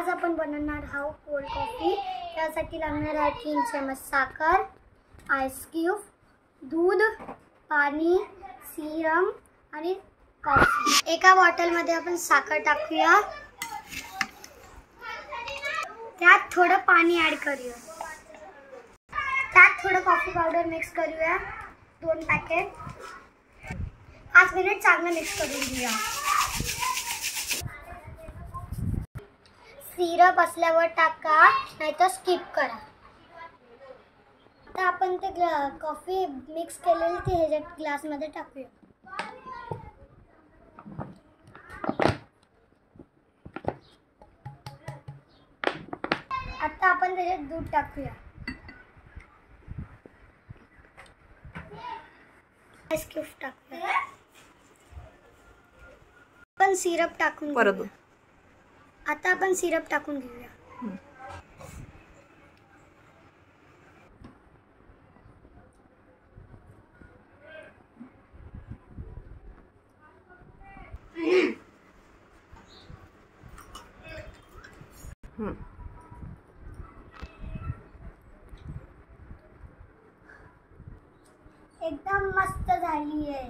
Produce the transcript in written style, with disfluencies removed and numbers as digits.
आज आपण बनवणार आहोत कोल्ड कॉफी। त्यासाठी लागणार आहे 3 चमच साखर, आइस क्यूब, दूध, पाणी, सिरम आणि कॉफी। एका बॉटलमध्ये आपण साखर टाकूया, त्यात थोडं पाणी ऍड करूया, त्यात थोडं कॉफी पावडर मिक्स करूया, 2 पॅकेट। 5 मिनिट चांगलं मिक्स करून घेऊया। सिरप असल्यावर टाका, नाहीतर स्किप करा। आता आपण ते कॉफी मिक्स केलेली ती ह्याच्या ग्लासमध्ये टाकूया। आता आपण त्याच्यात दूध टाकूया, आइस क्यूब टाकूया, आपण सिरप टाकून घेऊया। आता आपण सिरप टाकून घेऊया। एकदम मस्त झाली आहे।